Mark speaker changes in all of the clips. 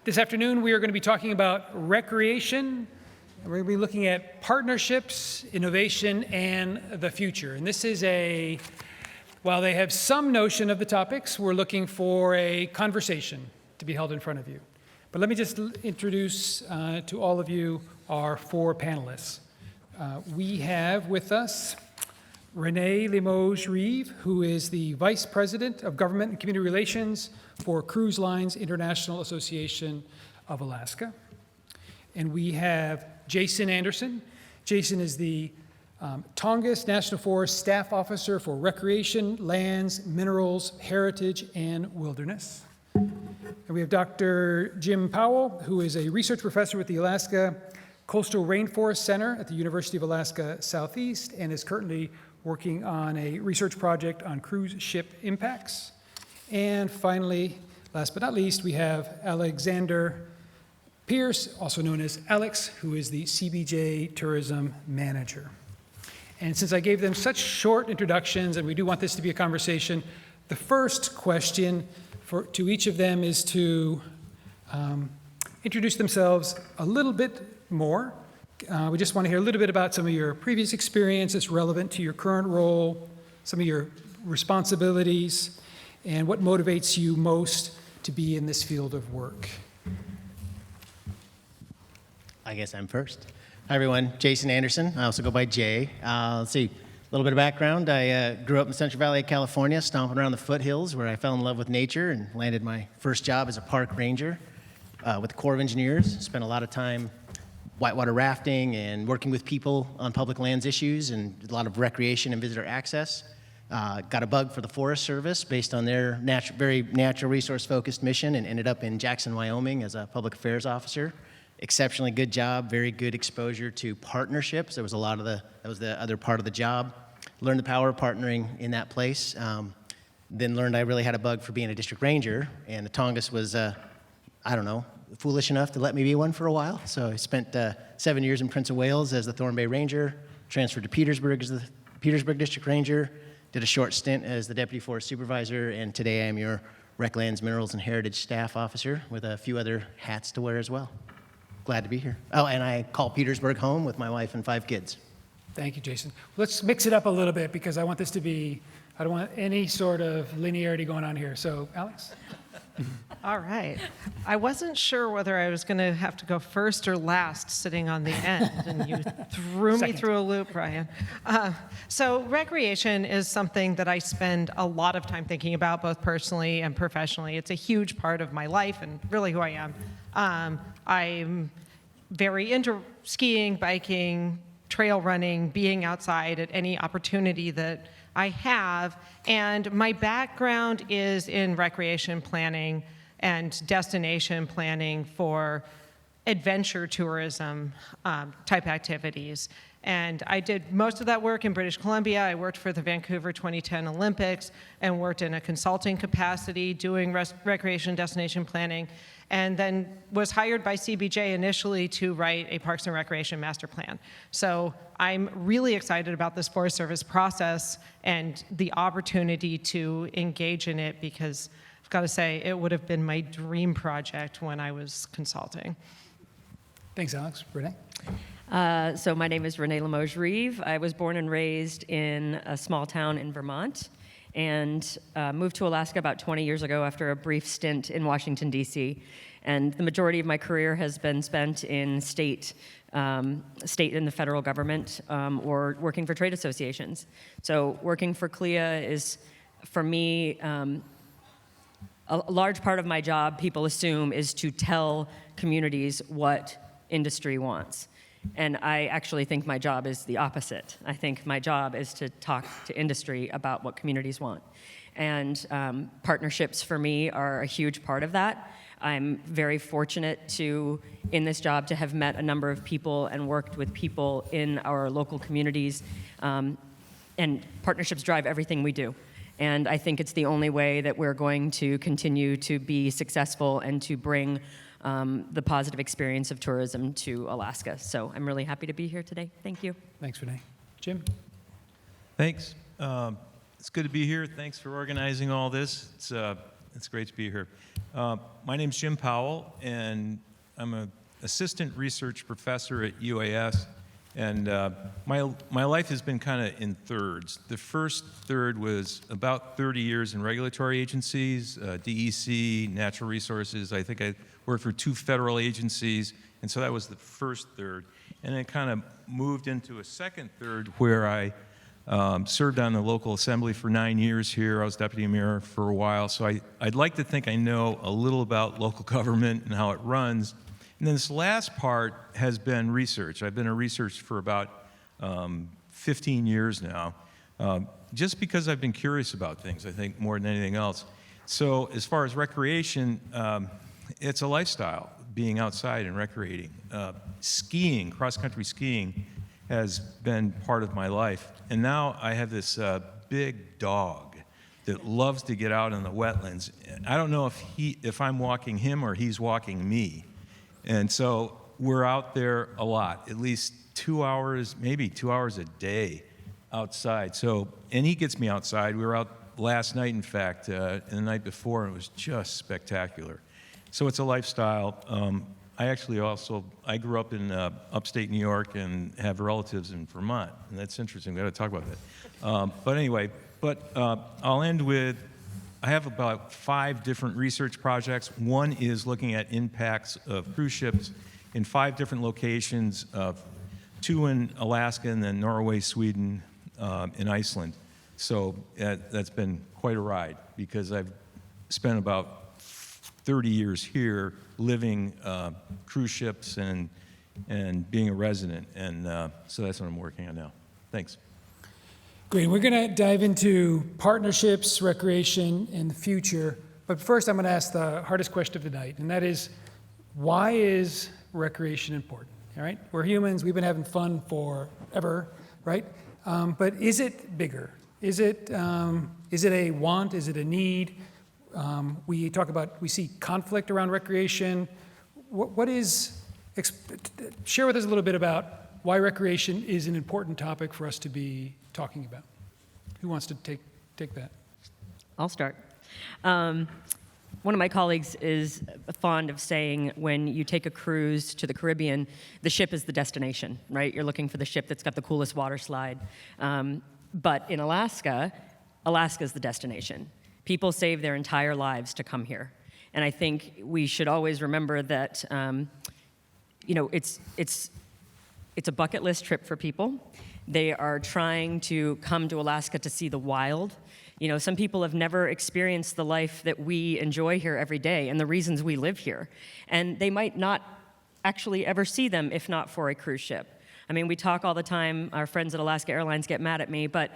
Speaker 1: This afternoon, we are going to be talking about recreation. We're going to be looking at partnerships, innovation, and the future. And this is while they have some notion of the topics, we're looking for a conversation to be held in front of you. But let me just introduce to all of you our four panelists. We have with us Renée Limoge Reeve, who is the Vice President of Government and Community Relations for Cruise Lines International Association of Alaska. And we have Jason Anderson. Jason is the Tongass National Forest Staff Officer for Recreation, Lands, Minerals, Heritage, and Wilderness. And we have Dr. Jim Powell, who is a research professor with the Alaska Coastal Rainforest Center at the University of Alaska Southeast and is currently working on a research project on cruise ship impacts. And finally, last but not least, we have Alexandra Pierce, also known as Alex, who is the CBJ Tourism Manager. And since I gave them such short introductions, and we do want this to be a conversation, the first question to each of them is to introduce themselves a little bit more. We just want to hear a little bit about some of your previous experience that's relevant to your current role, some of your responsibilities, and what motivates you most to be in this field of work.
Speaker 2: I guess I'm first. Hi, everyone. Jason Anderson. I also go by Jay. Let's see, a little bit of background. I grew up in the Central Valley of California, stomping around the foothills, where I fell in love with nature and landed my first job as a park ranger with the Corps of Engineers. Spent a lot of time whitewater rafting and working with people on public lands issues and a lot of recreation and visitor access. Got a bug for the Forest Service based on their very natural resource-focused mission and ended up in Jackson, Wyoming as a public affairs officer. Exceptionally good job, very good exposure to partnerships. There was that was the other part of the job. Learned the power of partnering in that place. Then learned I really had a bug for being a district ranger, and the Tongass was, foolish enough to let me be one for a while. So I spent 7 years in Prince of Wales as the Thorn Bay Ranger, transferred to Petersburg as the Petersburg District Ranger, did a short stint as the Deputy Forest Supervisor, and today I am your Rec Lands, Minerals, and Heritage Staff Officer with a few other hats to wear as well. Glad to be here. Oh, and I call Petersburg home with my wife and 5 kids.
Speaker 1: Thank you, Jason. Let's mix it up a little bit because I want this to be, I don't want any sort of linearity going on here. So, Alex?
Speaker 3: All right. I wasn't sure whether I was going to have to go first or last sitting on the end, and you threw me through a loop, Ryan. So recreation is something that I spend a lot of time thinking about, both personally and professionally. It's a huge part of my life and really who I am. I'm very into skiing, biking, trail running, being outside at any opportunity that I have, and my background is in recreation planning and destination planning for adventure tourism type activities. And I did most of that work in British Columbia. I worked for the Vancouver 2010 Olympics and worked in a consulting capacity doing recreation destination planning, and then was hired by CBJ initially to write a Parks and Recreation master plan. So I'm really excited about this Forest Service process and the opportunity to engage in it because I've got to say it would have been my dream project when I was consulting.
Speaker 1: Thanks, Alex. Renée?
Speaker 4: So my name is Renée Limoge Reeve. I was born and raised in a small town in Vermont and moved to Alaska about 20 years ago after a brief stint in Washington, D.C. And the majority of my career has been spent in state and the federal government or working for trade associations. So working for CLIA is, for me, a large part of my job, people assume, is to tell communities what industry wants. And I actually think my job is the opposite. I think my job is to talk to industry about what communities want. And partnerships for me are a huge part of that. I'm very fortunate in this job, to have met a number of people and worked with people in our local communities. And partnerships drive everything we do. And I think it's the only way that we're going to continue to be successful and to bring the positive experience of tourism to Alaska. So I'm really happy to be here today. Thank you.
Speaker 1: Thanks, Renée. Jim?
Speaker 5: Thanks. It's good to be here. Thanks for organizing all this. It's It's great to be here. My name's Jim Powell, and I'm an assistant research professor at UAS. And my life has been kind of in thirds. The first third was about 30 years in regulatory agencies, DEC, natural resources. I think I worked for 2 federal agencies, and so that was the first third. And then kind of moved into a second third where I served on the local assembly for 9 years here. I was deputy mayor for a while, so I'd like to think I know a little about local government and how it runs. And then this last part has been research. I've been in research for about 15 years now, just because I've been curious about things, I think, more than anything else. So as far as recreation, it's a lifestyle, being outside and recreating. Skiing, cross-country skiing, has been part of my life. And now I have this big dog that loves to get out in the wetlands. I don't know if I'm walking him or he's walking me. And so we're out there a lot, at least 2 hours, maybe 2 hours a day outside. So, and he gets me outside. We were out last night, in fact, and the night before, and it was just spectacular. So it's a lifestyle. I grew up in upstate New York and have relatives in Vermont, and that's interesting. We got to talk about that. But anyway, I'll end with, I have about 5 different research projects. One is looking at impacts of cruise ships in 5 different locations, 2 in Alaska and then Norway, Sweden, and Iceland. So that's been quite a ride because I've spent about 30 years here living cruise ships and being a resident. And so that's what I'm working on now. Thanks.
Speaker 1: Great. We're going to dive into partnerships, recreation, and the future. But first, I'm going to ask the hardest question of the night, and that is, why is recreation important? All right? We're humans. We've been having fun forever, right? But is it bigger? Is it a want? Is it a need? We see conflict around recreation. Share with us a little bit about why recreation is an important topic for us to be talking about. Who wants to take that?
Speaker 4: I'll start. One of my colleagues is fond of saying when you take a cruise to the Caribbean, the ship is the destination, right? You're looking for the ship that's got the coolest water slide. But in Alaska, Alaska's the destination. People save their entire lives to come here. And I think we should always remember that, it's a bucket list trip for people. They are trying to come to Alaska to see the wild. Some people have never experienced the life that we enjoy here every day and the reasons we live here. And they might not actually ever see them if not for a cruise ship. I mean, we talk all the time, our friends at Alaska Airlines get mad at me, but,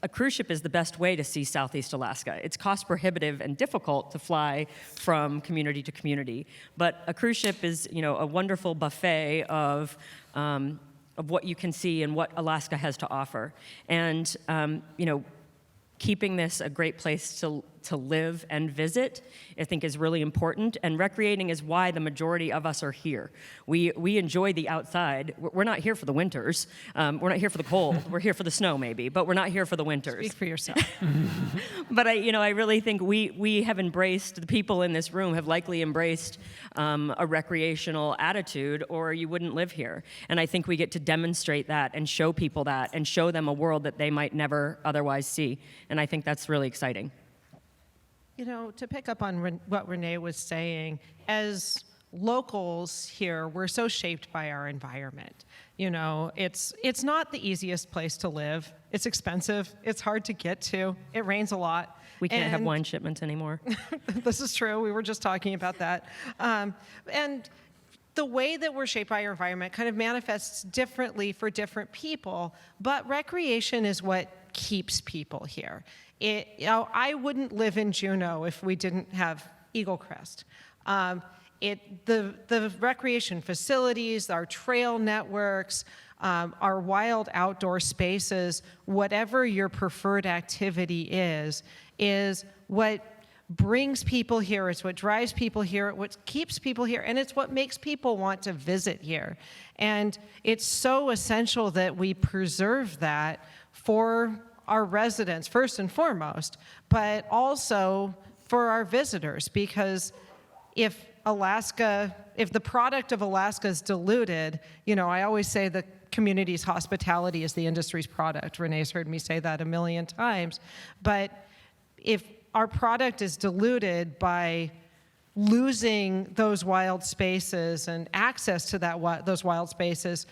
Speaker 4: a cruise ship is the best way to see Southeast Alaska. It's cost prohibitive and difficult to fly from community to community. But a cruise ship is, a wonderful buffet of what you can see and what Alaska has to offer. And, keeping this a great place to live and visit, I think is really important. And recreating is why the majority of us are here. We enjoy the outside. We're not here for the winters. We're not here for the cold. We're here for the snow maybe, but we're not here for the winters.
Speaker 3: Speak for yourself.
Speaker 4: But I really think we have embraced, the people in this room have likely embraced a recreational attitude, or you wouldn't live here. And I think we get to demonstrate that and show people that and show them a world that they might never otherwise see. And I think that's really exciting.
Speaker 3: To pick up on what Renee was saying, as locals here, we're so shaped by our environment. It's not the easiest place to live. It's expensive. It's hard to get to. It rains a lot.
Speaker 4: We can't have wine shipments anymore.
Speaker 3: This is true. We were just talking about that. And the way that we're shaped by our environment kind of manifests differently for different people, but recreation is what keeps people here. I wouldn't live in Juneau if we didn't have Eagle Crest. The recreation facilities, our trail networks, our wild outdoor spaces, whatever your preferred activity is what brings people here, it's what drives people here, what keeps people here, and it's what makes people want to visit here. And it's so essential that we preserve that for our residents, first and foremost, but also for our visitors, because if the product of Alaska is diluted, I always say the community's hospitality is the industry's product. Renee's heard me say that a million times. But if our product is diluted by losing those wild spaces and access to those wild spaces,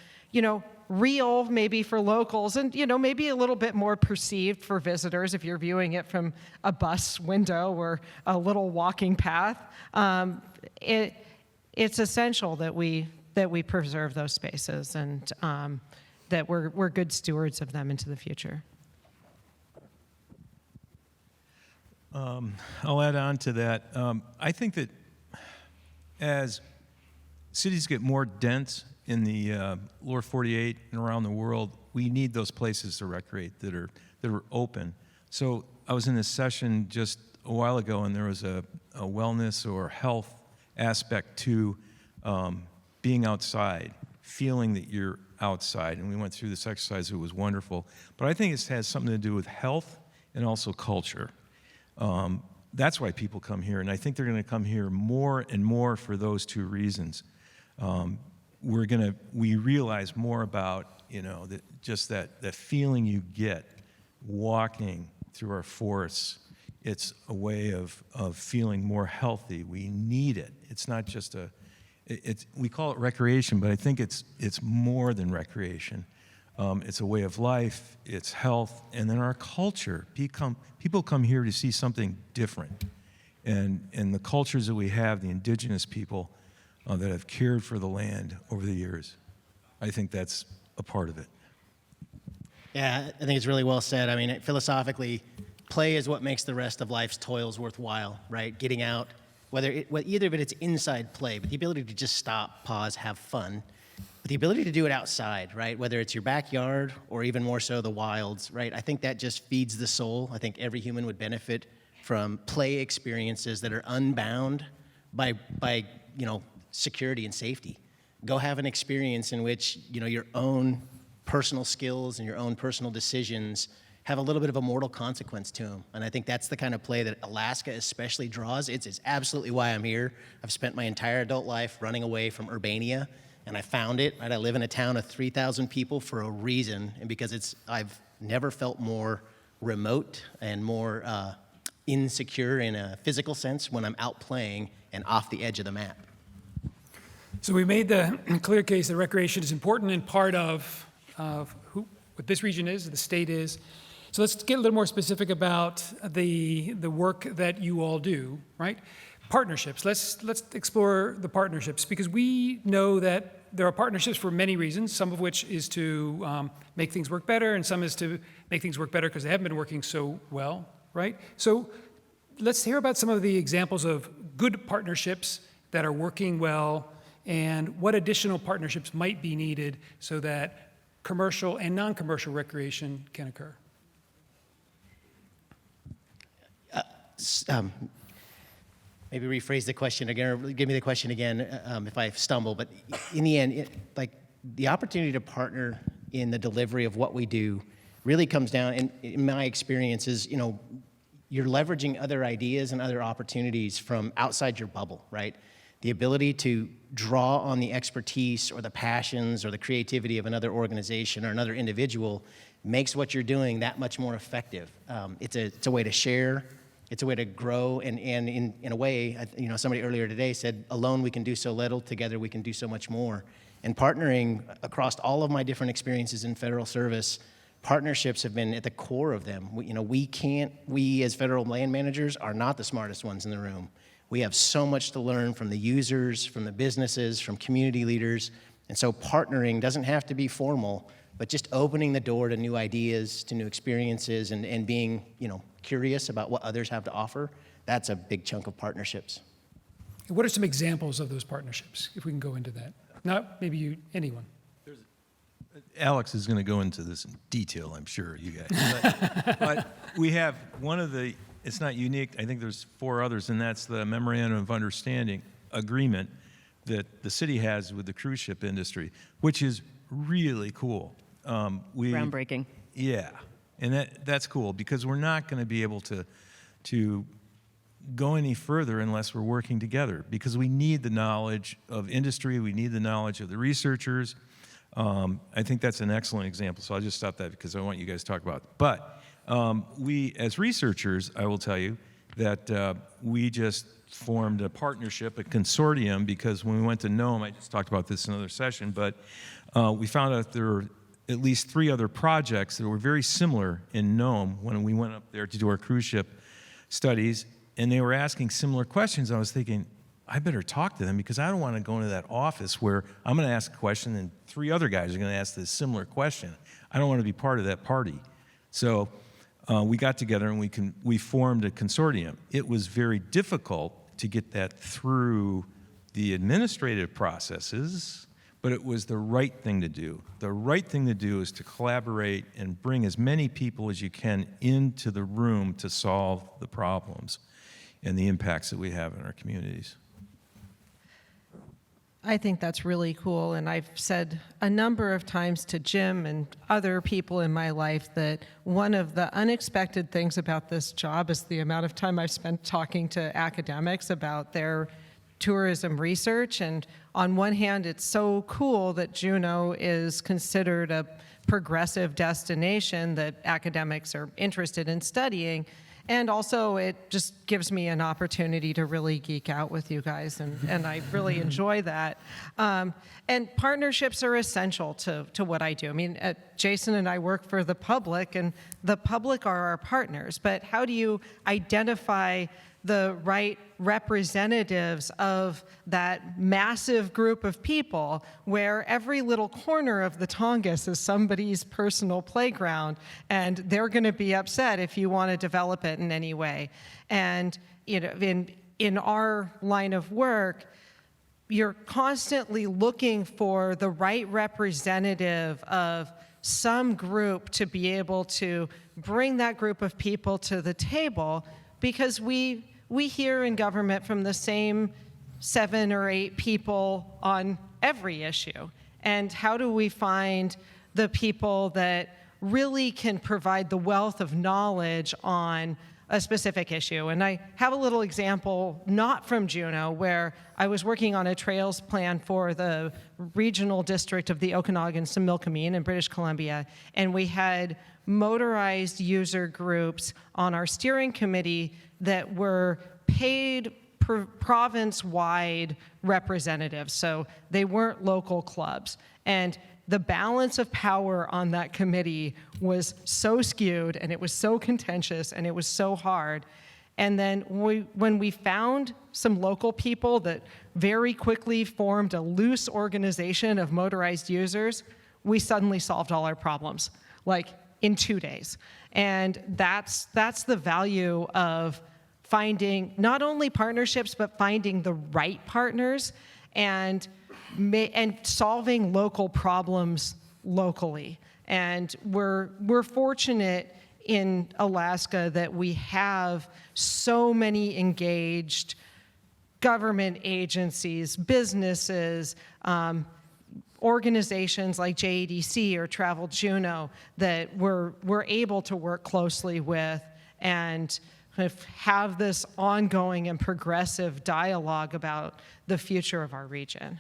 Speaker 3: real maybe for locals and, maybe a little bit more perceived for visitors if you're viewing it from a bus window or a little walking path, it's essential that we preserve those spaces and that we're good stewards of them into the future.
Speaker 5: I'll add on to that. I think that as cities get more dense in the lower 48 and around the world, we need those places to recreate that are open. So I was in a session just a while ago, and there was a wellness or health aspect to being outside, feeling that you're outside. And we went through this exercise. It was wonderful. But I think it has something to do with health and also culture. That's why people come here, and I think they're going to come here more and more for those two reasons. We realize more about, that feeling you get walking through our forests. It's a way of feeling more healthy. We need it. It's not just we call it recreation, but I think it's more than recreation. It's a way of life, it's health, and then our culture. People come here to see something different. And the cultures that we have, the indigenous people that have cared for the land over the years, I think that's a part of it.
Speaker 2: Yeah, I think it's really well said. I mean, philosophically, play is what makes the rest of life's toils worthwhile, right? Getting out, either of it's inside play, but the ability to just stop, pause, have fun. But the ability to do it outside, right? Whether it's your backyard or even more so the wilds, right? I think that just feeds the soul. I think every human would benefit from play experiences that are unbound by security and safety. Go have an experience in which, your own personal skills and your own personal decisions have a little bit of a mortal consequence to them. And I think that's the kind of play that Alaska especially draws. It's absolutely why I'm here. I've spent my entire adult life running away from Urbania, and I found it, right? I live in a town of 3,000 people for a reason, and because I've never felt more remote and more insecure in a physical sense when I'm out playing and off the edge of the map.
Speaker 1: So we made the clear case that recreation is important and part of what this region is, the state is. So let's get a little more specific about the work that you all do, right? Partnerships. Let's explore the partnerships, because we know that there are partnerships for many reasons, some of which is to make things work better, and some is to make things work better because they haven't been working so well, right? So let's hear about some of the examples of good partnerships that are working well, and what additional partnerships might be needed so that commercial and non-commercial recreation can occur.
Speaker 2: Maybe rephrase the question again, or give me the question again if I stumble. But in the end, the opportunity to partner in the delivery of what we do really comes down, in my experience, is, you're leveraging other ideas and other opportunities from outside your bubble, right? The ability to draw on the expertise or the passions or the creativity of another organization or another individual makes what you're doing that much more effective. It's a way to share. It's a way to grow, and in a way, somebody earlier today said, alone we can do so little, together we can do so much more. And partnering across all of my different experiences in federal service, partnerships have been at the core of them. We as federal land managers are not the smartest ones in the room. We have so much to learn from the users, from the businesses, from community leaders. And so partnering doesn't have to be formal, but just opening the door to new ideas, to new experiences, and being, curious about what others have to offer, that's a big chunk of partnerships.
Speaker 1: What are some examples of those partnerships, if we can go into that? Not maybe anyone.
Speaker 5: Alex is going to go into this in detail, I'm sure, you guys. But we have it's not unique, I think there's 4 others, and that's the Memorandum of Understanding agreement that the city has with the cruise ship industry, which is really cool. go any further unless we're working together, because we need the knowledge of industry, we need the knowledge of the researchers. I think that's an excellent example, so I'll just stop that because I want you guys to talk about it. But we, as researchers, I will tell you that we just formed a partnership, a consortium, because when we went to Nome, I just talked about this in another session, but we found out there were at least 3 other projects that were very similar in Nome when we went up there to do our cruise ship studies, and they were asking similar questions. I was thinking, I better talk to them because I don't want to go into that office where I'm going to ask a question and 3 other guys are going to ask this similar question. I don't want to be part of that party. So we got together and we formed a consortium. It was very difficult to get that through the administrative processes, but it was the right thing to do. The right thing to do is to collaborate and bring as many people as you can into the room to solve the problems and the impacts that we have in our communities.
Speaker 3: I think that's really cool, and I've said a number of times to Jim and other people in my life that one of the unexpected things about this job is the amount of time I've spent talking to academics about their tourism research. And on one hand, it's so cool that Juneau is considered a progressive destination that academics are interested in studying. And also, it just gives me an opportunity to really geek out with you guys, and I really enjoy that. And partnerships are essential to what I do. I mean, Jason and I work for the public, and the public are our partners. But how do you identify the right representatives of that massive group of people where every little corner of the Tongass is somebody's personal playground, and they're going to be upset if you want to develop it in any way? And you know, in our line of work, you're constantly looking for the right representative of some group to be able to bring that group of people to the table, because we hear in government from the same 7 or 8 people on every issue. And how do we find the people that really can provide the wealth of knowledge on a specific issue? And I have a little example, not from Juneau, where I was working on a trails plan for the regional district of the Okanagan-Similkameen in British Columbia, and we had motorized user groups on our steering committee that were paid province-wide representatives, so they weren't local clubs. And the balance of power on that committee was so skewed, and it was so contentious, and it was so hard. And then when we found some local people that very quickly formed a loose organization of motorized users, we suddenly solved all our problems, like in 2 days. And that's the value of finding not only partnerships, but finding the right partners and solving local problems locally. And we're fortunate in Alaska that we have so many engaged government agencies, businesses, organizations like JEDC or Travel Juneau that we're able to work closely with and kind of have this ongoing and progressive dialogue about the future of our region.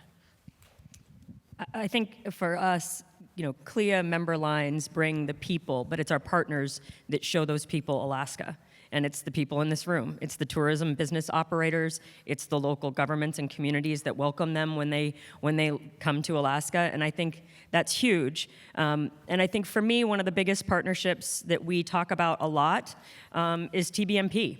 Speaker 4: I think for us, you know, CLIA member lines bring the people, but it's our partners that show those people Alaska. And it's the people in this room. It's the tourism business operators. It's the local governments and communities that welcome them when they come to Alaska. And I think that's huge. And I think for me, one of the biggest partnerships that we talk about a lot is TBMP.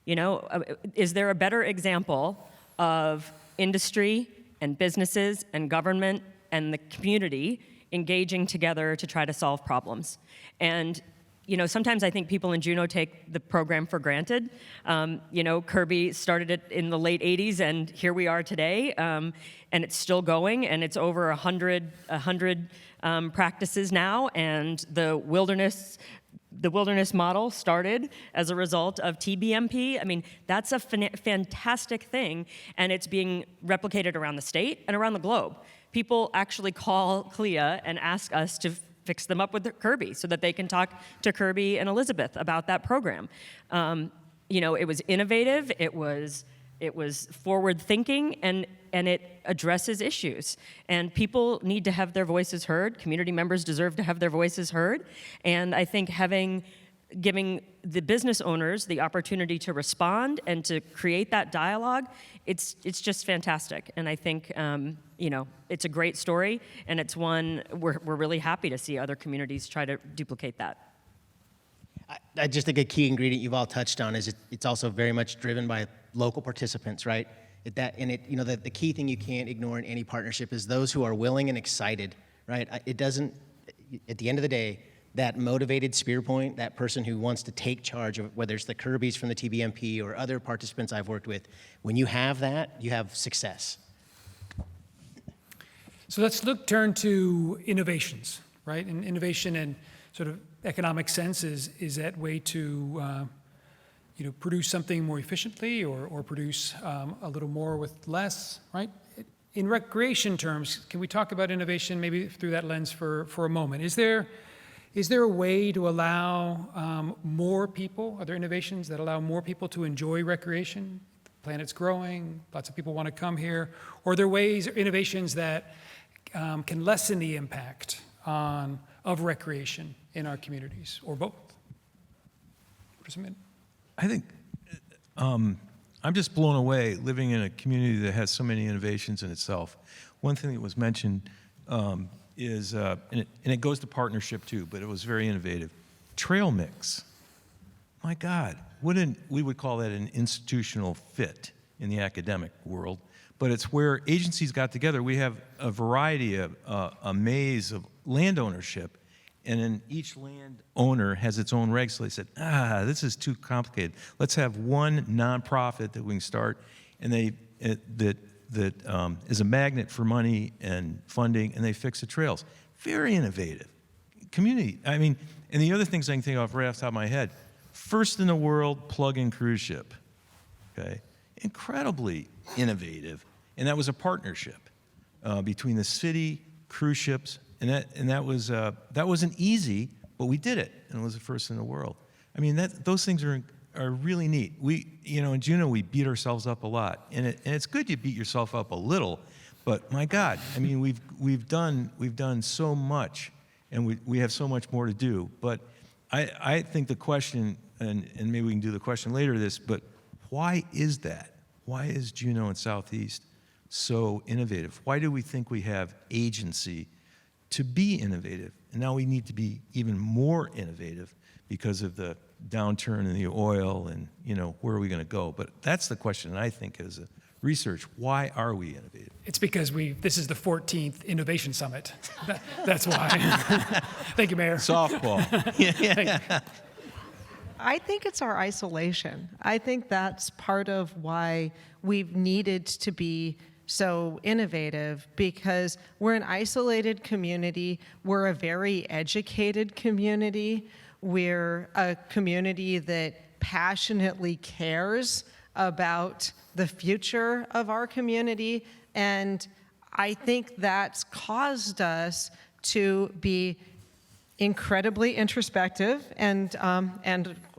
Speaker 4: You know, is there a better example of industry and businesses and government and the community engaging together to try to solve problems? And you know, sometimes I think people in Juneau take the program for granted. You know, Kirby started it in the late 80s, and here we are today, and it's still going, and it's over 100 practices now, and the wilderness model started as a result of TBMP. I mean, that's a fantastic thing, and it's being replicated around the state and around the globe. People actually call CLIA and ask us to fix them up with Kirby so that they can talk to Kirby and Elizabeth about that program. it was innovative, it was forward thinking, and it addresses issues. And people need to have their voices heard. Community members deserve to have their voices heard. And I think giving the business owners the opportunity to respond and to create that dialogue, it's just fantastic. And I think it's a great story, and it's one we're really happy to see other communities try to duplicate that.
Speaker 2: I just think a key ingredient you've all touched on is it's also very much driven by local participants, right? The key thing you can't ignore in any partnership is those who are willing and excited, right? It doesn't, at the end of the day, that motivated spear point, that person who wants to take charge of whether it's the Kirbys from the TBMP or other participants I've worked with, when you have that, you have success.
Speaker 1: So let's turn to innovations, right? And innovation in sort of economic sense is that way to produce something more efficiently or produce a little more with less, right? In recreation terms, can we talk about innovation maybe through that lens for a moment? Is there a way to allow more people, are there innovations that allow more people to enjoy recreation? The planet's growing, lots of people want to come here. Or are there ways, innovations that can lessen the impact of recreation in our communities, or both?
Speaker 5: I think I'm just blown away living in a community that has so many innovations in itself. One thing that was mentioned is, and it goes to partnership too, but it was very innovative. Trail mix. My God, we would call that an institutional fit in the academic world, but it's where agencies got together. We have a variety of, a maze of land ownership, and then each landowner has its own regs. So they said, this is too complicated. Let's have one nonprofit that we can start, and that is a magnet for money and funding, and they fix the trails. Very innovative. Community, and the other things I can think of right off the top of my head, first in the world plug-in cruise ship, okay? Incredibly innovative, and that was a partnership between the city, cruise ships, and that wasn't easy, but we did it, and it was the first in the world. Those things are really neat. In Juneau, we beat ourselves up a lot, and it's good to beat yourself up a little, but my God, we've done so much, and we have so much more to do. But I think the question, and maybe we can do the question later this, but why is that? Why is Juneau and Southeast so innovative? Why do we think we have agency to be innovative? And now we need to be even more innovative because of the downturn in the oil and, where are we going to go? But that's the question I think as a research. Why are we innovative?
Speaker 1: It's because this is the 14th Innovation Summit. That's why. Thank you, Mayor.
Speaker 5: Softball.
Speaker 3: I think it's our isolation. I think that's part of why we've needed to be so innovative, because we're an isolated community. We're a very educated community. We're a community that passionately cares about the future of our community. And I think that's caused us to be incredibly introspective and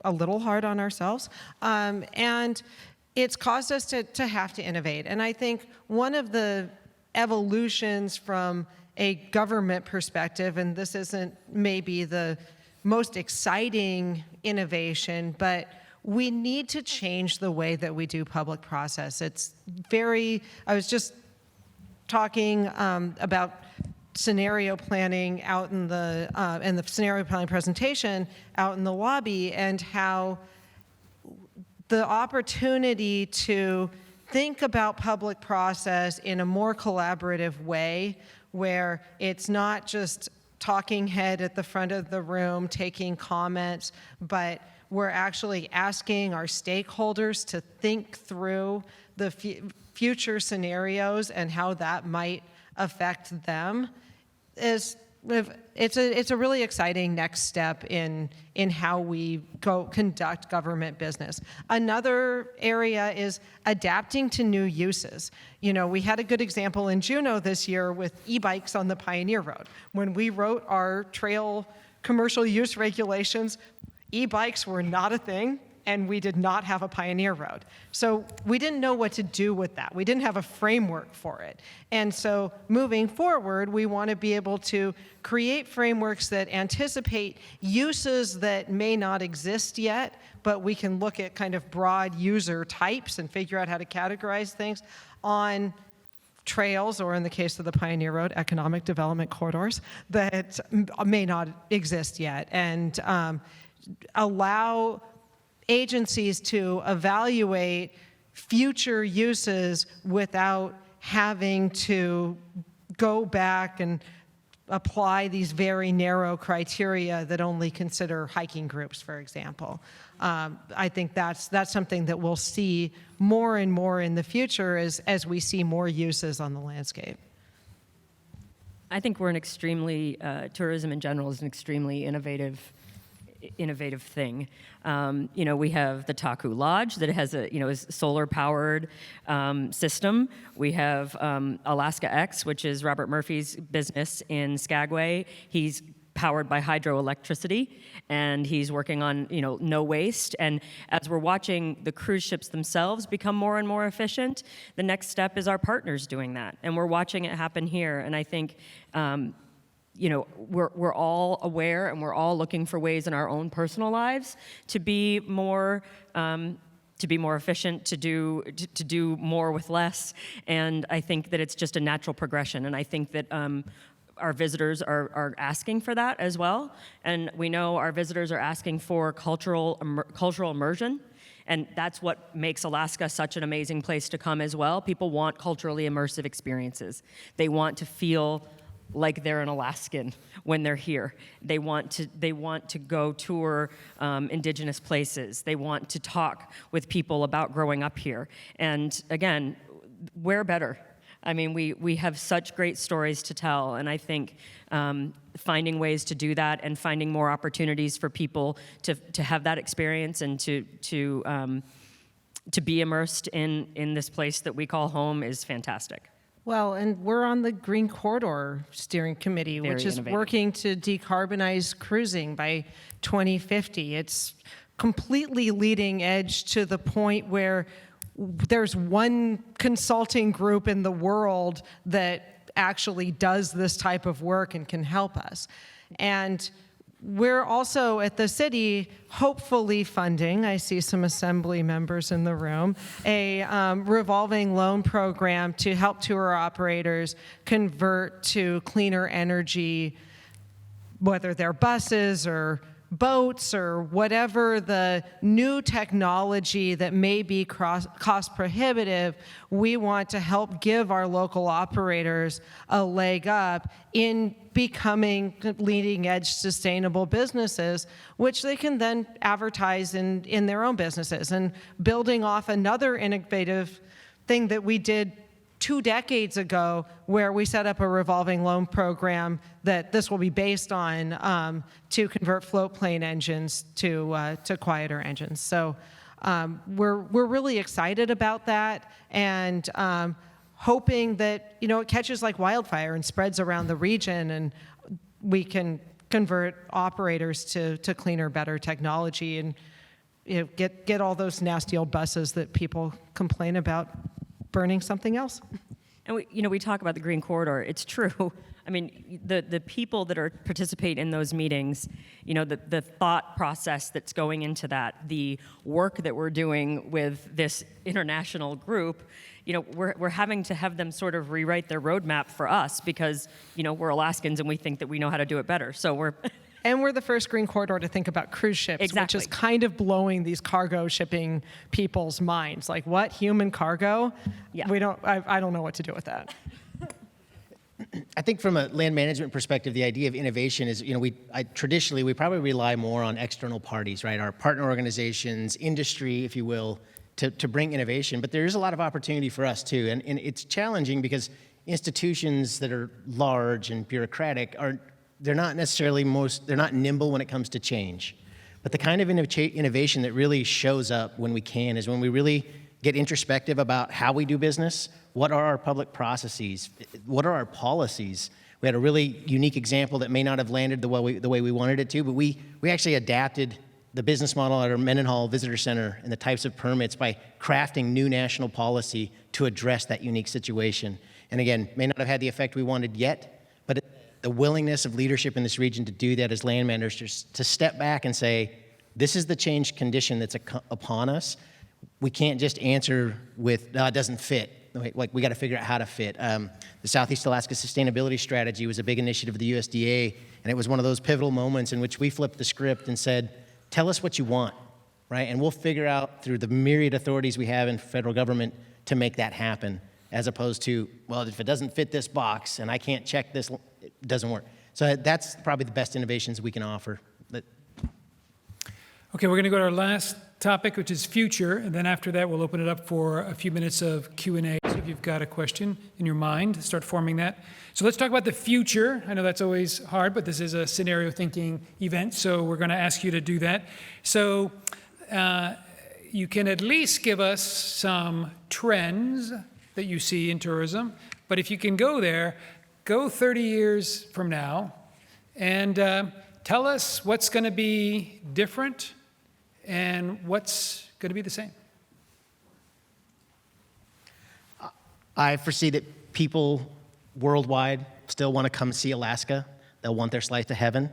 Speaker 3: a little hard on ourselves. And it's caused us to have to innovate. And I think one of the evolutions from a government perspective, and this isn't maybe the most exciting innovation, but we need to change the way that we do public process. I was just talking about scenario planning out in the scenario planning presentation out in the lobby, and how the opportunity to think about public process in a more collaborative way, where it's not just talking head at the front of the room taking comments, but we're actually asking our stakeholders to think through the future scenarios and how that might affect them. It's a really exciting next step in how we go conduct government business. Another area is adapting to new uses. We had a good example in Juneau this year with e-bikes on the Pioneer Road. When we wrote our trail commercial use regulations, e-bikes were not a thing, and we did not have a pioneer road. So we didn't know what to do with that. We didn't have a framework for it. And so moving forward, we want to be able to create frameworks that anticipate uses that may not exist yet, but we can look at kind of broad user types and figure out how to categorize things on trails, or in the case of the Pioneer Road, economic development corridors that may not exist yet, and allow agencies to evaluate future uses without having to go back and apply these very narrow criteria that only consider hiking groups, for example. I think that's something that we'll see more and more in the future as we see more uses on the landscape.
Speaker 4: I think we're an extremely, tourism in general is an extremely innovative thing. We have the Taku Lodge that has is solar-powered system. We have Alaska X, which is Robert Murphy's business in Skagway. He's powered by hydroelectricity, and he's working on, no waste. And as we're watching the cruise ships themselves become more and more efficient, the next step is our partners doing that. And we're watching it happen here. And I think, we're all aware and we're all looking for ways in our own personal lives to be more efficient, to do more with less. And I think that it's just a natural progression. And I think that our visitors are asking for that as well. And we know our visitors are asking for cultural immersion. And that's what makes Alaska such an amazing place to come as well. People want culturally immersive experiences. They want to feel like they're an Alaskan when they're here. They want to go tour indigenous places. They want to talk with people about growing up here. And again, where better? I mean, we have such great stories to tell, and I think finding ways to do that and finding more opportunities for people to have that experience and to be immersed in this place that we call home is fantastic.
Speaker 3: Well, and we're on the Green Corridor Steering Committee,
Speaker 4: Very
Speaker 3: which is
Speaker 4: innovative.
Speaker 3: working to decarbonize cruising by 2050. It's completely leading edge to the point where there's one consulting group in the world that actually does this type of work and can help us. And we're also at the city hopefully funding, I see some assembly members in the room, a revolving loan program to help tour operators convert to cleaner energy, whether they're buses or boats or whatever the new technology that may be cost prohibitive. We want to help give our local operators a leg up in becoming leading edge sustainable businesses, which they can then advertise in their own businesses. And building off another innovative thing that we did 2 decades ago, where we set up a revolving loan program that this will be based on to convert float plane engines to quieter engines. So we're really excited about that, and hoping that it catches like wildfire and spreads around the region, and we can convert operators to cleaner, better technology, and get all those nasty old buses that people complain about burning something else.
Speaker 4: And we talk about the Green Corridor. It's true. I mean, the people that participate in those meetings, the thought process that's going into that, the work that we're doing with this international group, we're having to have them sort of rewrite their roadmap for us because, we're Alaskans and we think that we know how to do it better. So we're
Speaker 3: And we're the first Green Corridor to think about cruise ships,
Speaker 4: Exactly.
Speaker 3: which is kind of blowing these cargo shipping people's minds. Like, what, human cargo?
Speaker 4: Yeah.
Speaker 3: I don't know what to do with that.
Speaker 2: I think from a land management perspective, the idea of innovation is, traditionally, we probably rely more on external parties, right? Our partner organizations, industry, if you will, to bring innovation. But there is a lot of opportunity for us, too. And it's challenging because institutions that are large and bureaucratic they're not necessarily they're not nimble when it comes to change. But the kind of innovation that really shows up when we can is when we really get introspective about how we do business. What are our public processes? What are our policies? We had a really unique example that may not have landed the way we wanted it to, but we actually adapted the business model at our Mendenhall Visitor Center and the types of permits by crafting new national policy to address that unique situation. And again, may not have had the effect we wanted yet, but the willingness of leadership in this region to do that as land managers, to step back and say, this is the changed condition that's upon us. We can't just answer with, no, it doesn't fit. Like, we got to figure out how to fit. The Southeast Alaska Sustainability Strategy was a big initiative of the USDA, and it was one of those pivotal moments in which we flipped the script and said, tell us what you want, right? And we'll figure out through the myriad authorities we have in federal government to make that happen, as opposed to, well, if it doesn't fit this box and I can't check this, it doesn't work. So that's probably the best innovations we can offer.
Speaker 1: Okay, we're going to go to our last topic, which is future, and then after that, we'll open it up for a few minutes of Q&A. So if you've got a question in your mind, start forming that. So let's talk about the future. I know that's always hard, but this is a scenario thinking event, so we're going to ask you to do that. So you can at least give us some trends that you see in tourism, but if you can go there, go 30 years from now and tell us what's going to be different and what's going to be the same.
Speaker 2: I foresee that people worldwide still want to come see Alaska. They'll want their slice of heaven,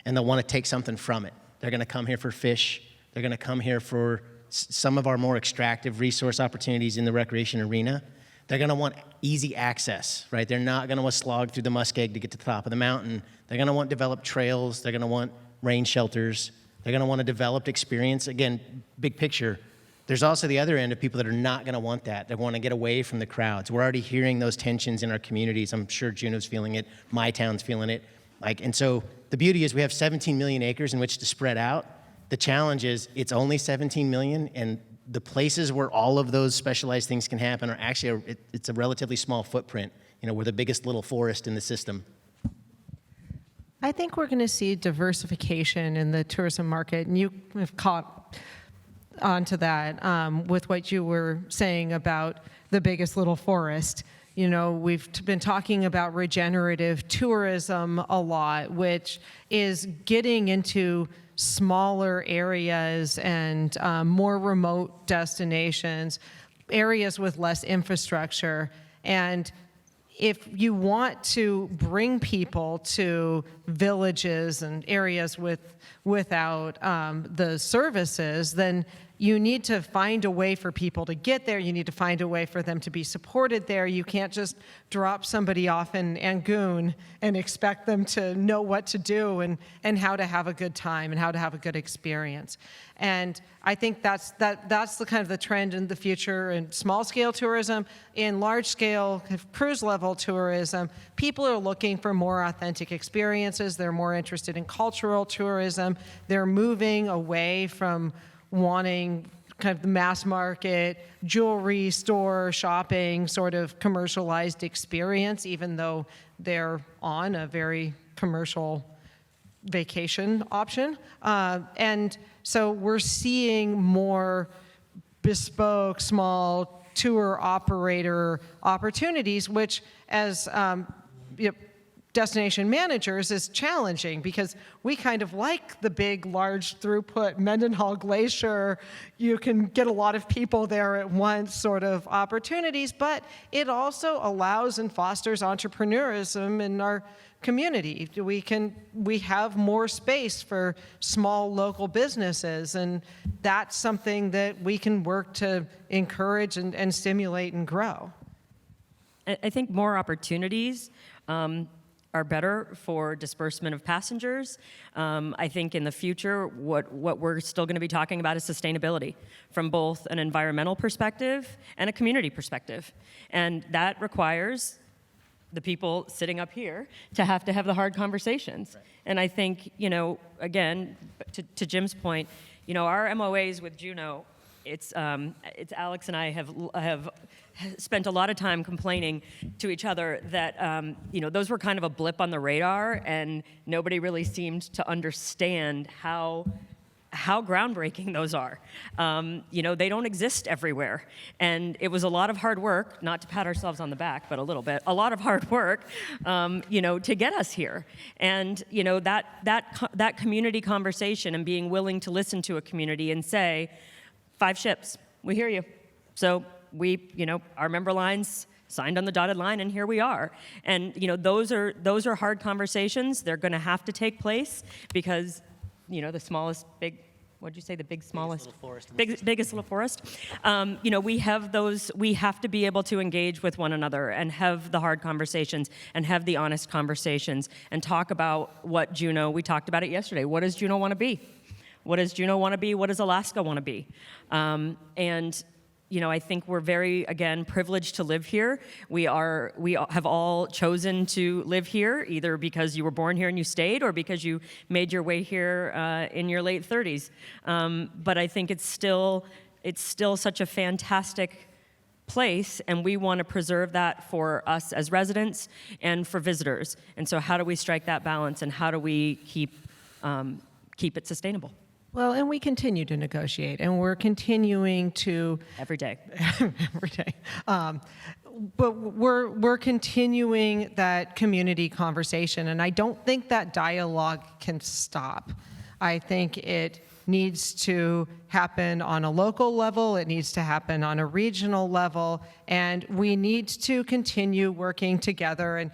Speaker 2: and they'll want to take something from it. They're going to come here for fish. They're going to come here for some of our more extractive resource opportunities in the recreation arena. They're going to want easy access, right? They're not going to want to slog through the muskeg to get to the top of the mountain. They're going to want developed trails. They're going to want rain shelters. They're going to want a developed experience. Again, big picture. There's also the other end of people that are not going to want that. They want to get away from the crowds. We're already hearing those tensions in our communities. I'm sure Juneau's feeling it. My town's feeling it. And so the beauty is we have 17 million acres in which to spread out. The challenge is it's only 17 million, and the places where all of those specialized things can happen are actually, it's a relatively small footprint. We're the biggest little forest in the system.
Speaker 3: I think we're going to see diversification in the tourism market, and you have caught onto that with what you were saying about the biggest little forest. We've been talking about regenerative tourism a lot, which is getting into smaller areas and more remote destinations, areas with less infrastructure. And if you want to bring people to villages and areas without the services, then you need to find a way for people to get there. You need to find a way for them to be supported there. You can't just drop somebody off in Angoon and expect them to know what to do and how to have a good time and how to have a good experience. And I think that's the kind of the trend in the future in small-scale tourism. In large-scale cruise-level tourism, people are looking for more authentic experiences. They're more interested in cultural tourism. They're moving away from wanting kind of the mass market, jewelry store shopping sort of commercialized experience, even though they're on a very commercial vacation option. And so we're seeing more bespoke, small tour operator opportunities, which as destination managers is challenging because we kind of like the big, large throughput Mendenhall Glacier. You can get a lot of people there at once sort of opportunities, but it also allows and fosters entrepreneurism in our community. We have more space for small local businesses, and that's something that we can work to encourage and stimulate and grow.
Speaker 4: I think more opportunities are better for disbursement of passengers. I think in the future, what we're still going to be talking about is sustainability from both an environmental perspective and a community perspective. And that requires the people sitting up here to have the hard conversations. Right. And I think, again, to Jim's point, our MOAs with Juneau, it's Alex and I have spent a lot of time complaining to each other that those were kind of a blip on the radar, and nobody really seemed to understand how how groundbreaking those are. They don't exist everywhere. And it was a lot of hard work, not to pat ourselves on the back, but a little bit, a lot of hard work, to get us here. And, that community conversation and being willing to listen to a community and say, 5 ships, we hear you. So we, our member lines signed on the dotted line, and here we are. And, those are hard conversations. They're going to have to take place because, the smallest big, what'd you say, the big smallest? Biggest little forest. We have those, we have to be able to engage with one another and have the hard conversations and have the honest conversations and talk about what Juneau, we talked about it yesterday. What does Juneau want to be? What does Juneau want to be? What does Alaska want to be? I think we're very, again, privileged to live here. We have all chosen to live here, either because you were born here and you stayed, or because you made your way here in your late 30s. But I think it's still such a fantastic place, and we want to preserve that for us as residents and for visitors. And so, how do we strike that balance, and how do we keep it sustainable?
Speaker 3: Well, and we continue to negotiate, and we're continuing to
Speaker 4: Every day.
Speaker 3: every day. But we're continuing that community conversation, and I don't think that dialogue can stop. I think it needs to happen on a local level, it needs to happen on a regional level, and we need to continue working together, and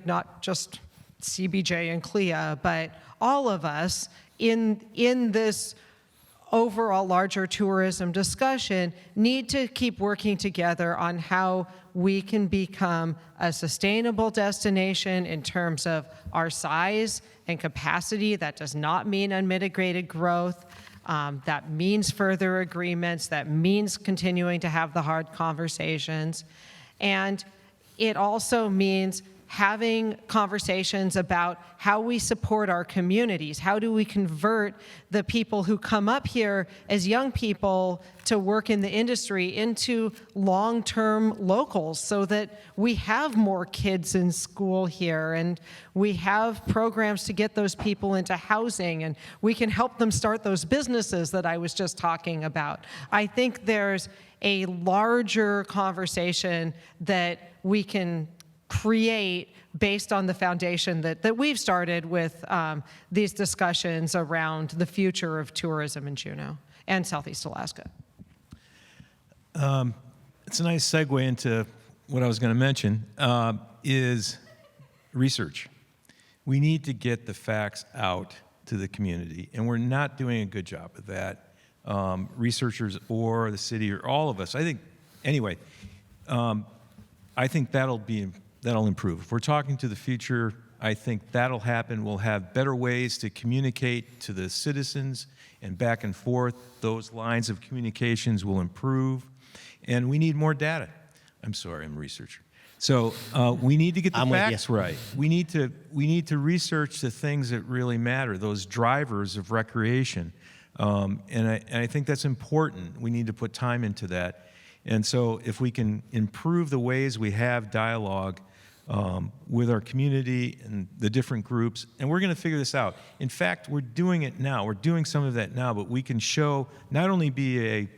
Speaker 3: not just CBJ and CLIA, but all of us in this overall larger tourism discussion need to keep working together on how we can become a sustainable destination in terms of our size and capacity. That does not mean unmitigated growth. That means further agreements. That means continuing to have the hard conversations. And it also means having conversations about how we support our communities. How do we convert the people who come up here as young people to work in the industry into long-term locals so that we have more kids in school here and we have programs to get those people into housing and we can help them start those businesses that I was just talking about. I think there's a larger conversation that we can create based on the foundation that we've started with these discussions around the future of tourism in Juneau and Southeast Alaska.
Speaker 5: It's a nice segue into what I was going to mention, is research. We need to get the facts out to the community, and we're not doing a good job of that. Researchers or the city or all of us. I think, anyway, I think that'll improve. If we're talking to the future, I think that'll happen. We'll have better ways to communicate to the citizens and back and forth. Those lines of communications will improve. And we need more data. I'm sorry, I'm a researcher. So we need to get the facts right. We need to research the things that really matter, those drivers of recreation. And I think that's important. We need to put time into that. And so if we can improve the ways we have dialogue with our community and the different groups, and we're going to figure this out. In fact, we're doing it now. We're doing some of that now, but we can show, not only be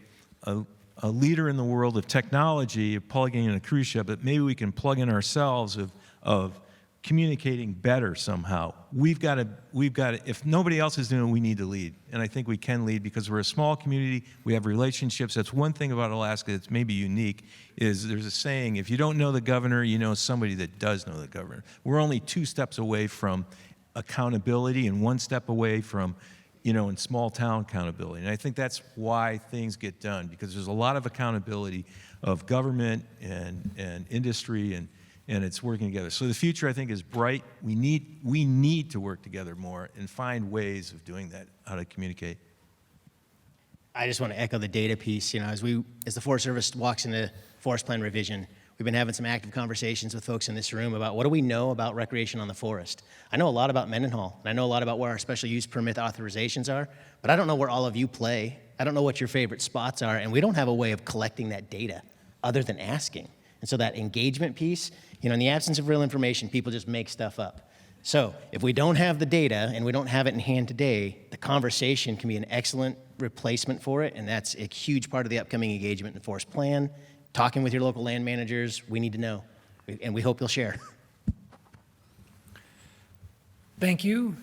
Speaker 5: a leader in the world of technology, of plugging in a cruise ship, but maybe we can plug in ourselves of communicating better somehow. We've got to, if nobody else is doing it, we need to lead. And I think we can lead because we're a small community, we have relationships. That's one thing about Alaska that's maybe unique, is there's a saying, if you don't know the governor, you know somebody that does know the governor. We're only 2 steps away from accountability and 1 step away from, in small town accountability. And I think that's why things get done, because there's a lot of accountability of government and industry and it's working together. So the future, I think, is bright. We need to work together more and find ways of doing that, how to communicate.
Speaker 2: I just want to echo the data piece. As the Forest Service walks into forest plan revision, we've been having some active conversations with folks in this room about what do we know about recreation on the forest. I know a lot about Mendenhall, and I know a lot about where our special use permit authorizations are, but I don't know where all of you play. I don't know what your favorite spots are, and we don't have a way of collecting that data other than asking. And so that engagement piece, in the absence of real information, people just make stuff up. So if we don't have the data and we don't have it in hand today, the conversation can be an excellent replacement for it, and that's a huge part of the upcoming engagement and forest plan. Talking with your local land managers, we need to know, and we hope you'll share.
Speaker 1: Thank you,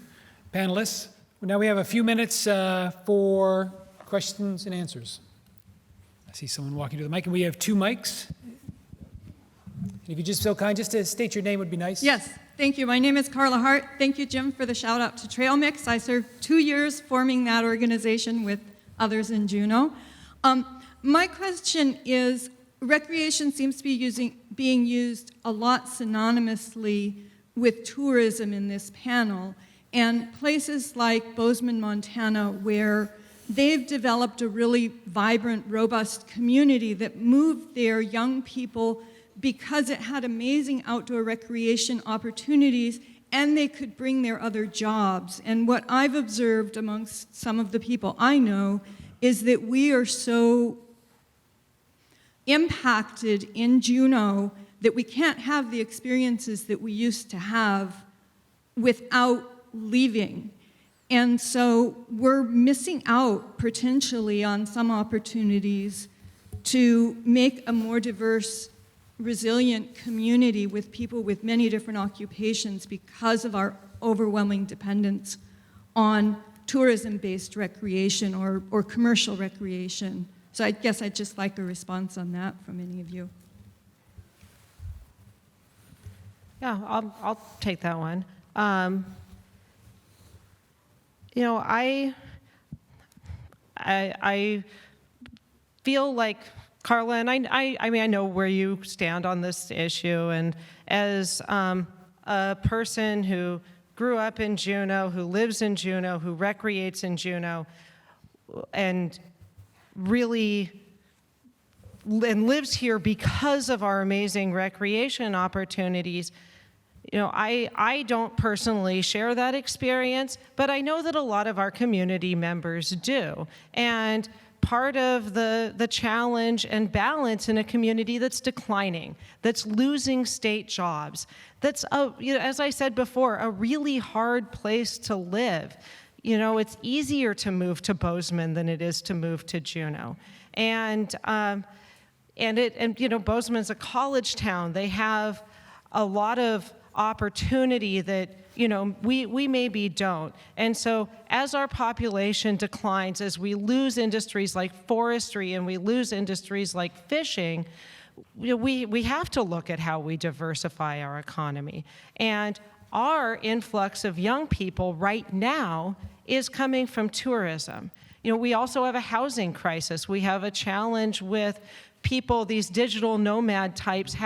Speaker 1: panelists. Now we have a few minutes for questions and answers. I see someone walking to the mic, and we have 2 mics. And if you just so kind, just to state your name would be nice.
Speaker 6: Yes, thank you. My name is Carla Hart. Thank you, Jim, for the shout out to Trail Mix. I served 2 years forming that organization with others in Juneau. My question is, recreation seems to be being used a lot synonymously with tourism in this panel, and places like Bozeman, Montana, where they've developed a really vibrant, robust community that moved their young people because it had amazing outdoor recreation opportunities and they could bring their other jobs. And what I've observed amongst some of the people I know is that we are so impacted in Juneau that we can't have the experiences that we used to have without leaving. And so we're missing out potentially on some opportunities to make a more diverse, resilient community with people with many different occupations because of our overwhelming dependence on tourism-based recreation or commercial recreation. So I guess I'd just like a response on that from any of you.
Speaker 3: Yeah, I'll take that one. You know, I feel like Carla, and I mean, I know where you stand on this issue, and as a person who grew up in Juneau, who lives in Juneau, who recreates in Juneau, and really and lives here because of our amazing recreation opportunities. You know, I don't personally share that experience, but I know that a lot of our community members do. And part of the challenge and balance in a community that's declining, that's losing state jobs, that's, you know, as I said before, a really hard place to live. You know, it's easier to move to Bozeman than it is to move to Juneau. And you know, Bozeman's a college town. They have a lot of opportunity that, you know, we maybe don't. And so as our population declines, as we lose industries like forestry and we lose industries like fishing, you know, we have to look at how we diversify our economy. And our influx of young people right now is coming from tourism. You know, we also have a housing crisis. We have a challenge with people, these digital nomad types,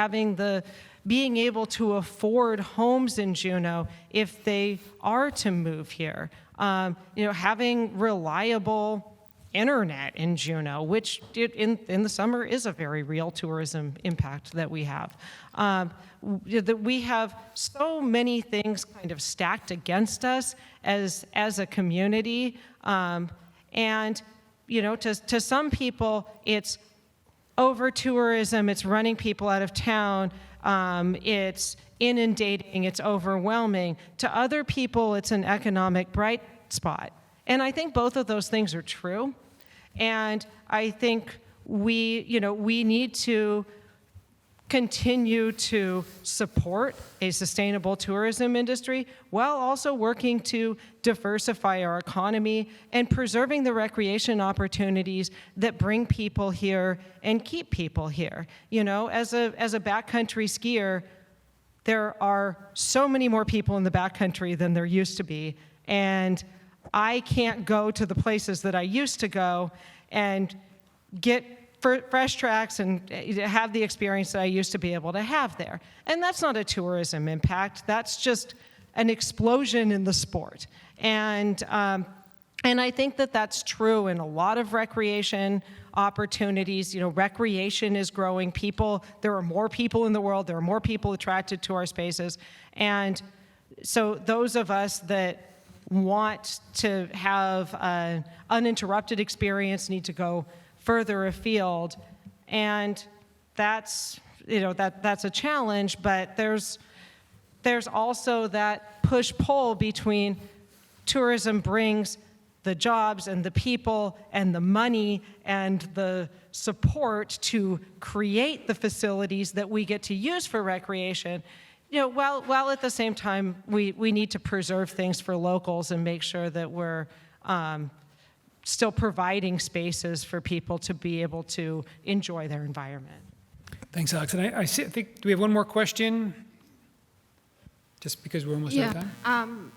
Speaker 3: being able to afford homes in Juneau if they are to move here. You know, having reliable internet in Juneau, which in the summer is a very real tourism impact that we have. That we have so many things kind of stacked against us as a community. And, you know, to some people, it's over-tourism, it's running people out of town, it's inundating, it's overwhelming. To other people, it's an economic bright spot. And I think both of those things are true. And I think we need to continue to support a sustainable tourism industry while also working to diversify our economy and preserving the recreation opportunities that bring people here and keep people here. You know, as a backcountry skier, there are so many more people in the backcountry than there used to be, and I can't go to the places that I used to go and get fresh tracks and have the experience that I used to be able to have there. And that's not a tourism impact. That's just an explosion in the sport. And I think that that's true in a lot of recreation opportunities. You know, recreation is growing. There are more people in the world. There are more people attracted to our spaces. And so those of us that want to have an uninterrupted experience need to go further afield, and that's a challenge, but there's there's also that push-pull between tourism brings the jobs and the people and the money and the support to create the facilities that we get to use for recreation, while at the same time we need to preserve things for locals and make sure that we're still providing spaces for people to be able to enjoy their environment.
Speaker 1: Thanks, Alex. And I think, do we have one more question? Just because we're almost out of time.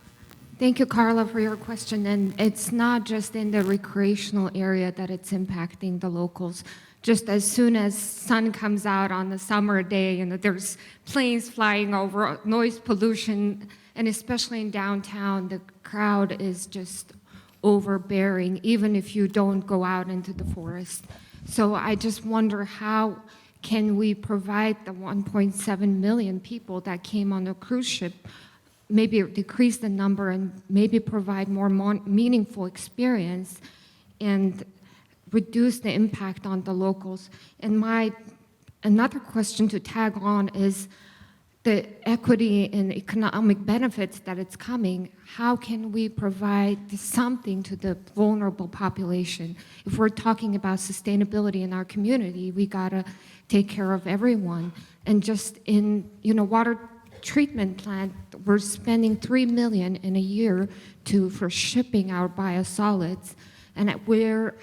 Speaker 7: Thank you, Carla, for your question. And it's not just in the recreational area that it's impacting the locals. Just as soon as sun comes out on a summer day, there's planes flying over, noise pollution, and especially in downtown, the crowd is just overbearing, even if you don't go out into the forest. So I just wonder, how can we provide the 1.7 million people that came on a cruise ship, maybe decrease the number and maybe provide more meaningful experience and reduce the impact on the locals? And another question to tag on is the equity and economic benefits that it's coming. How can we provide something to the vulnerable population? If we're talking about sustainability in our community, we gotta take care of everyone. And just in water treatment plant, we're spending $3 million in a year for shipping our biosolids. And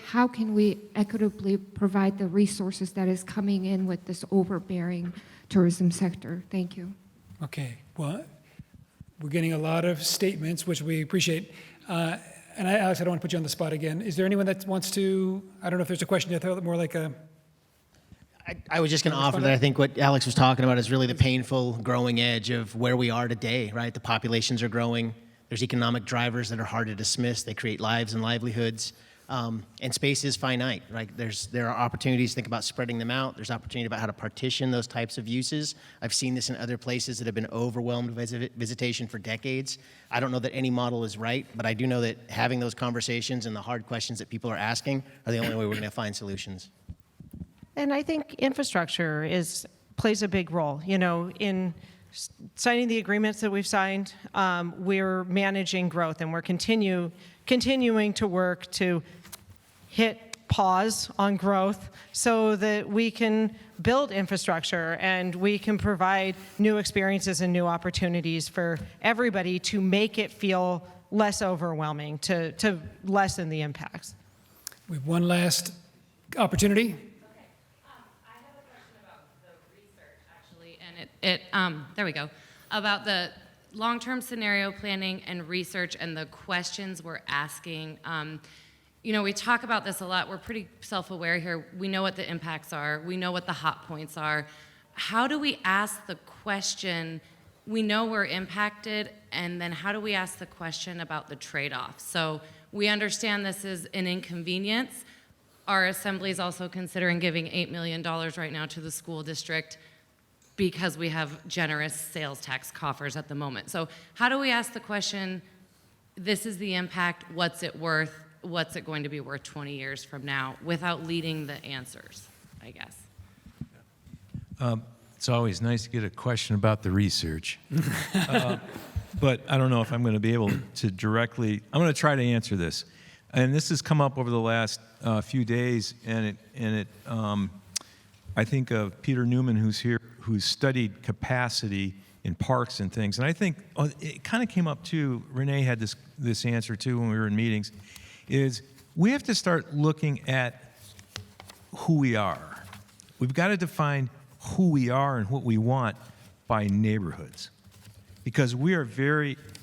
Speaker 7: how can we equitably provide the resources that is coming in with this overbearing tourism sector? Thank you.
Speaker 1: Okay, well, we're getting a lot of statements, which we appreciate. And Alex, I don't want to put you on the spot again. Is there anyone that wants to, I don't know if there's a question, I thought more like a...
Speaker 2: I was just going to offer that I think what Alex was talking about is really the painful growing edge of where we are today, right? The populations are growing. There's economic drivers that are hard to dismiss. They create lives and livelihoods. And space is finite, right? There are opportunities to think about spreading them out. There's opportunity about how to partition those types of uses. I've seen this in other places that have been overwhelmed with visitation for decades. I don't know that any model is right, but I do know that having those conversations and the hard questions that people are asking are the only way we're going to find solutions.
Speaker 3: And I think infrastructure plays a big role. In signing the agreements that we've signed, we're managing growth, and we're continuing to work to hit pause on growth so that we can build infrastructure and we can provide new experiences and new opportunities for everybody to make it feel less overwhelming, to lessen the impacts.
Speaker 1: We have one last opportunity.
Speaker 8: I have a question about the research, actually, and there we go, about the long-term scenario planning and research and the questions we're asking. We talk about this a lot. We're pretty self-aware here. We know what the impacts are. We know what the hot points are. How do we ask the question, we know we're impacted, and then how do we ask the question about the trade-offs? So we understand this is an inconvenience. Our assembly is also considering giving $8 million right now to the school district because we have generous sales tax coffers at the moment. So how do we ask the question, this is the impact, what's it worth, what's it going to be worth 20 years from now, without leading the answers, I guess?
Speaker 5: It's always nice to get a question about the research. But I don't know if I'm going to be able to directly, I'm going to try to answer this. And this has come up over the last few days, and I think of Peter Newman, who's here, who's studied capacity in parks and things. And I think it kind of came up too, Renee had this answer too when we were in meetings, is we have to start looking at who we are. We've got to define who we are and what we want by neighborhoods. Because we are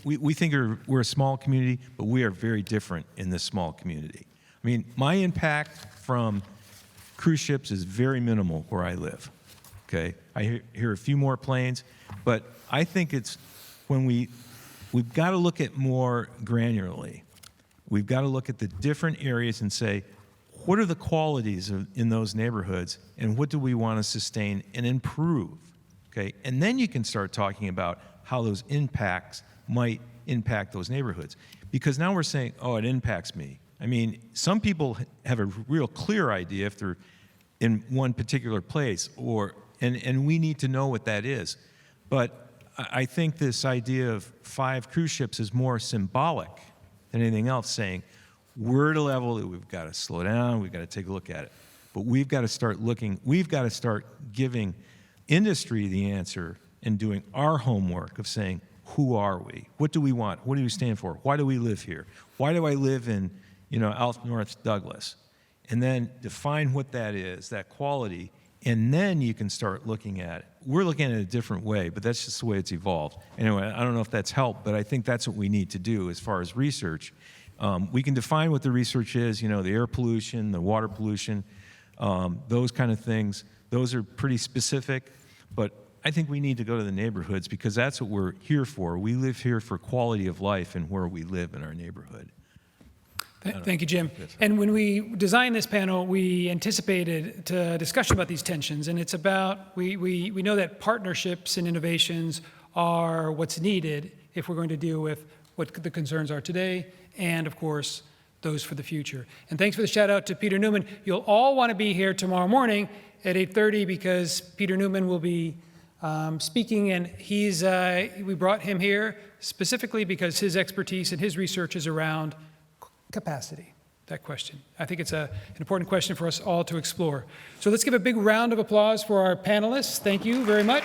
Speaker 5: we think we're a small community, but we are very different in this small community. I mean, my impact from cruise ships is very minimal where I live, okay? I hear a few more planes, but I think it's when we've got to look at more granularly. We've got to look at the different areas and say, what are the qualities in those neighborhoods, and what do we want to sustain and improve, okay? And then you can start talking about how those impacts might impact those neighborhoods. Because now we're saying, oh, it impacts me. I mean, some people have a real clear idea if they're in one particular place, and we need to know what that is. But I think this idea of 5 cruise ships is more symbolic than anything else, saying we're at a level that we've got to slow down, we've got to take a look at it. But we've got to start looking, we've got to start giving industry the answer and doing our homework of saying, who are we? What do we want? What do we stand for? Why do we live here? Why do I live in, North Douglas? And then define what that is, that quality, and then you can start looking at it. We're looking at it a different way, but that's just the way it's evolved. Anyway, I don't know if that's helped, but I think that's what we need to do as far as research. We can define what the research is, the air pollution, the water pollution, those kind of things. Those are pretty specific, but I think we need to go to the neighborhoods because that's what we're here for. We live here for quality of life and where we live in our neighborhood.
Speaker 1: Thank you, Jim. And when we designed this panel, we anticipated a discussion about these tensions, and it's about, we know that partnerships and innovations are what's needed if we're going to deal with what the concerns are today and, of course, those for the future. And thanks for the shout out to Peter Newman. You'll all want to be here tomorrow morning at 8:30 because Peter Newman will be speaking, and we brought him here specifically because his expertise and his research is around capacity, that question. I think it's an important question for us all to explore. So let's give a big round of applause for our panelists. Thank you very much.